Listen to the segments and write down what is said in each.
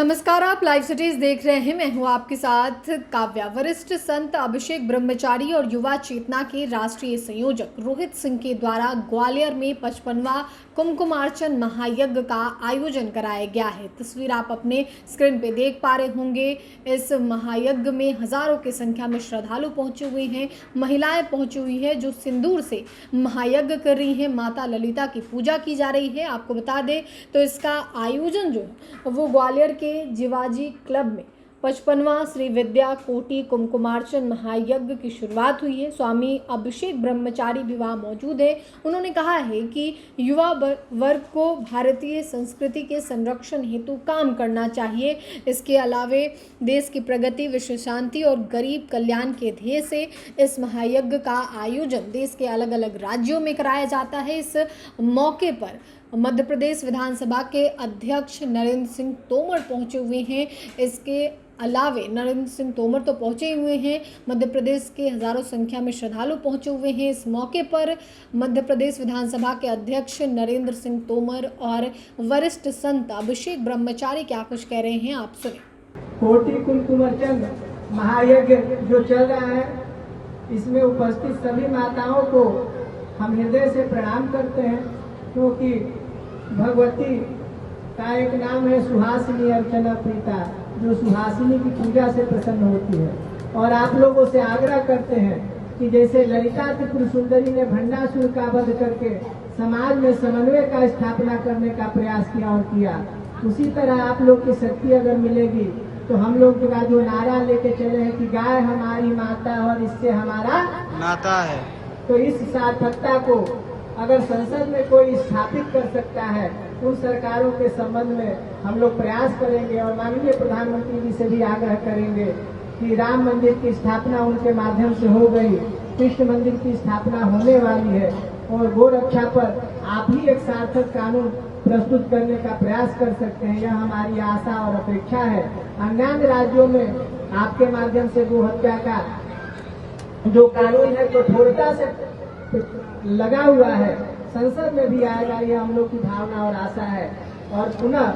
नमस्कार, आप live cities देख रहे हैं। मैं हूं आपके साथ काव्या। वरिष्ठ संत अभिषेक ब्रह्मचारी और युवा चेतना के राष्ट्रीय संयोजक रोहित सिंह के द्वारा ग्वालियर में 55वां कुमकुमार्चन महायज्ञ का आयोजन कराया गया है। तस्वीर आप अपने स्क्रीन पे देख पा रहे होंगे। इस महायज्ञ में हजारों की संख्या में श्रद्धालु पहुंचे हुए हैं, महिलाएं पहुंची हुई है जो सिंदूर से महायज्ञ कर रही हैं। माता ललिता की पूजा की जा रही है। आपको बता दें तो इसका आयोजन जो है वो ग्वालियर के जिवाजी क्लब में 55वां श्री विद्या कोटि कुमकुमार्चन महायज्ञ की शुरुआत हुई है। स्वामी अभिषेक ब्रह्मचारी भी वहाँ मौजूद है। उन्होंने कहा है कि युवा वर्ग को भारतीय संस्कृति के संरक्षण हेतु काम करना चाहिए। इसके अलावे देश की प्रगति, विश्व शांति और गरीब कल्याण के ध्येय से इस महायज्ञ का आयोजन देश के अलग अलग राज्यों में कराया जाता है। इस मौके पर मध्य प्रदेश विधानसभा के अध्यक्ष नरेंद्र सिंह तोमर पहुंचे हुए हैं। इसके अलावे नरेंद्र सिंह तोमर तो पहुंचे हुए हैं, मध्य प्रदेश के हजारों संख्या में श्रद्धालु पहुंचे हुए हैं। इस मौके पर मध्य प्रदेश विधानसभा के अध्यक्ष नरेंद्र सिंह तोमर और वरिष्ठ संत अभिषेक ब्रह्मचारी क्या कुछ कह रहे हैं, आप सुने। कोटि कुमकुमार्चन महायज्ञ जो चल रहा है, इसमें उपस्थित सभी माताओं को हम हृदय से प्रणाम करते हैं, क्योंकि भगवती का एक नाम है सुहासिनी अर्चना प्रीता, जो सुहासिनी की पूजा से प्रसन्न होती है। और आप लोगों से आग्रह करते हैं कि जैसे ललिता त्रिपुर सुंदरी ने भंडासुर का वध करके समाज में समन्वय का स्थापना करने का प्रयास किया और किया, उसी तरह आप लोग की शक्ति अगर मिलेगी तो हम लोग का जो नारा लेके चले हैं कि गाय हमारी माता और इससे हमारा नाता है, तो इस सार्थकता को अगर संसद में कोई स्थापित कर सकता है, उन सरकारों के संबंध में हम लोग प्रयास करेंगे। और माननीय प्रधानमंत्री जी से भी आग्रह करेंगे कि राम मंदिर की स्थापना उनके माध्यम से हो गई, कृष्ण मंदिर की स्थापना होने वाली है, और गो रक्षा पर आप ही एक सार्थक कानून प्रस्तुत करने का प्रयास कर सकते हैं। यह हमारी आशा और अपेक्षा है। अन्य राज्यों में आपके माध्यम से गो हत्या का जो कानून है कठोरता से लगा हुआ है, संसद में भी आएगा, ये हम लोग की भावना और आशा है। और पुनः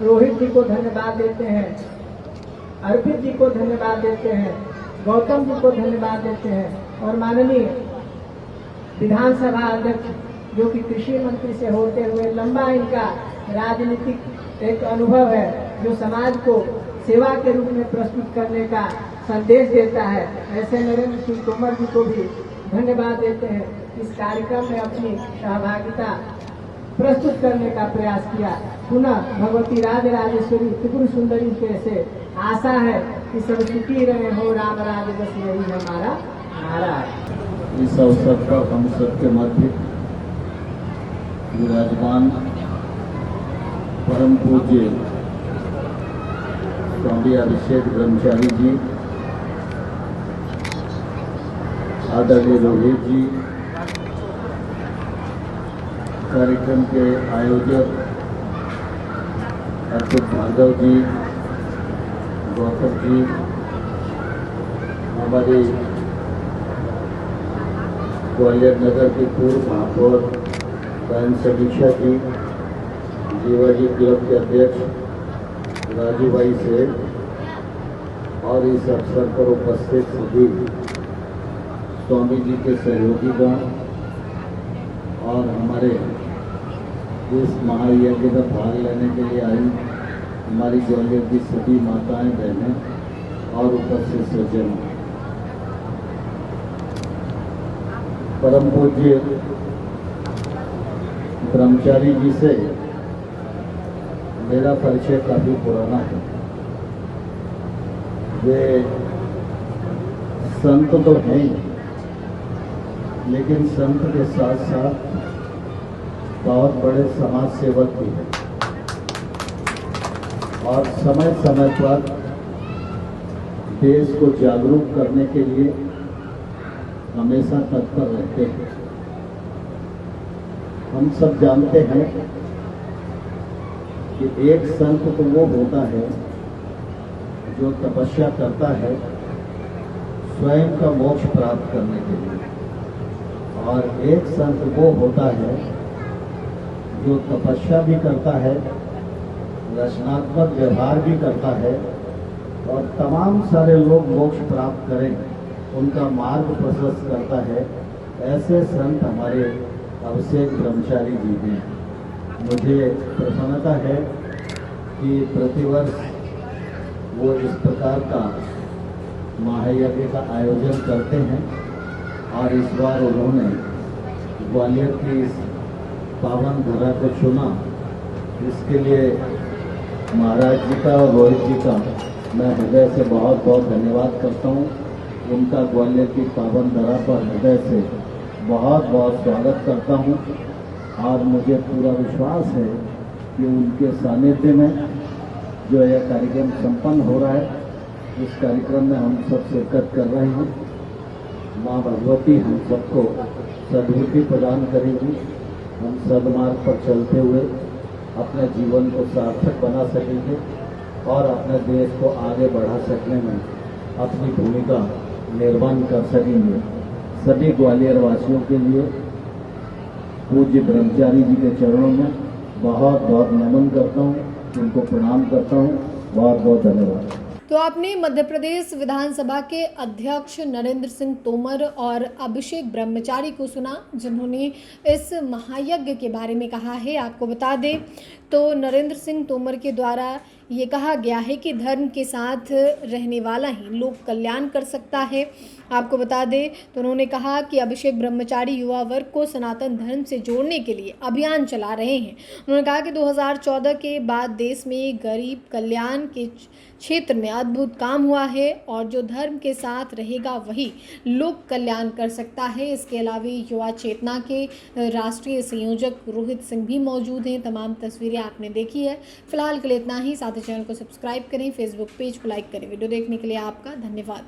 रोहित जी को धन्यवाद देते हैं, अर्पित जी को धन्यवाद देते हैं, गौतम जी को धन्यवाद देते हैं, और माननीय विधानसभा अध्यक्ष जो कि कृषि मंत्री से होते हुए लंबा इनका राजनीतिक एक अनुभव है, जो समाज को सेवा के रूप में प्रस्तुत करने का संदेश देता है, ऐसे नरेंद्र सिंह तोमर जी को भी धन्यवाद देते हैं। इस कार्यक्रम में अपनी सहभागिता प्रस्तुत करने का प्रयास किया। पुनः भगवती राजराजेश्वरी त्रिपुर सुंदरी के से आशा है कि सब सुखी रहे हो, राम राज बस यही हमारा नारा है। इस अवसर पर हम सबके मध्य विराजमान परम पूज्य स्वामी अभिषेक ब्रह्मचारी जी, आदरणीय रोहित जी, कार्यक्रम के आयोजक अच्युत भार्गव जी, गौतम जी, हमारे ग्वालियर नगर के पूर्व महापौर बहन समीक्षा जी, जीवाजी क्लब के अध्यक्ष राजू भाई से, और इस अवसर पर उपस्थित सभी स्वामी जी के सहयोगीगण और हमारे इस महायज्ञ में भाग लेने के लिए आई हमारी ग्वालियर की सभी माताएं, बहनें और उपस्थित सज्जन, परम पूज्य ब्रह्मचारी जी से मेरा परिचय काफी पुराना है। वे संत तो हैं, लेकिन संत के साथ साथ बहुत बड़े समाज सेवक भी हैं, और समय समय पर देश को जागरूक करने के लिए हमेशा तत्पर रहते हैं। हम सब जानते हैं कि एक संत तो वो होता है जो तपस्या करता है स्वयं का मोक्ष प्राप्त करने के लिए, और एक संत वो होता है जो तपस्या भी करता है रचनात्मक व्यवहार भी करता है और तमाम सारे लोग मोक्ष प्राप्त करें उनका मार्ग प्रशस्त करता है। ऐसे संत हमारे अभिषेक ब्रह्मचारी जी हैं। मुझे प्रसन्नता है कि प्रतिवर्ष वो इस प्रकार का महायज्ञ का आयोजन करते हैं और इस बार उन्होंने ग्वालियर की इस पावन धरा को चुना। इसके लिए महाराज जी का और रोहित जी का मैं हृदय से बहुत बहुत धन्यवाद करता हूँ। उनका ग्वालियर की पावन धरा पर हृदय से बहुत बहुत स्वागत करता हूँ और मुझे पूरा विश्वास है कि उनके सानिध्य में जो यह कार्यक्रम संपन्न हो रहा है, इस कार्यक्रम में हम सब शिरकत कर रहे हैं। माँ भगवती हम सबको सद्बुद्धि प्रदान करेंगी। हम सदमार्ग पर चलते हुए अपने जीवन को सार्थक बना सकेंगे और अपने देश को आगे बढ़ा सकने में अपनी भूमिका निर्वहन कर सकेंगे। सभी ग्वालियर वासियों के लिए पूज्य ब्रह्मचारी जी के चरणों में बहुत बहुत नमन करता हूँ, उनको प्रणाम करता हूँ। बहुत बहुत धन्यवाद। तो आपने मध्य प्रदेश विधानसभा के अध्यक्ष नरेंद्र सिंह तोमर और अभिषेक ब्रह्मचारी को सुना, जिन्होंने इस महायज्ञ के बारे में कहा है। आपको बता दें तो नरेंद्र सिंह तोमर के द्वारा ये कहा गया है कि धर्म के साथ रहने वाला ही लोक कल्याण कर सकता है। आपको बता दें तो उन्होंने कहा कि अभिषेक ब्रह्मचारी युवा वर्ग को सनातन धर्म से जोड़ने के लिए अभियान चला रहे हैं। उन्होंने कहा कि 2014 के बाद देश में गरीब कल्याण के क्षेत्र में अद्भुत काम हुआ है और जो धर्म के साथ रहेगा वही लोक कल्याण कर सकता है। इसके अलावा युवा चेतना के राष्ट्रीय संयोजक रोहित सिंह भी मौजूद हैं। तमाम तस्वीरें आपने देखी है। फिलहाल के लिए इतना ही। साथ ही चैनल को सब्सक्राइब करें, फेसबुक पेज को लाइक करें। वीडियो देखने के लिए आपका धन्यवाद।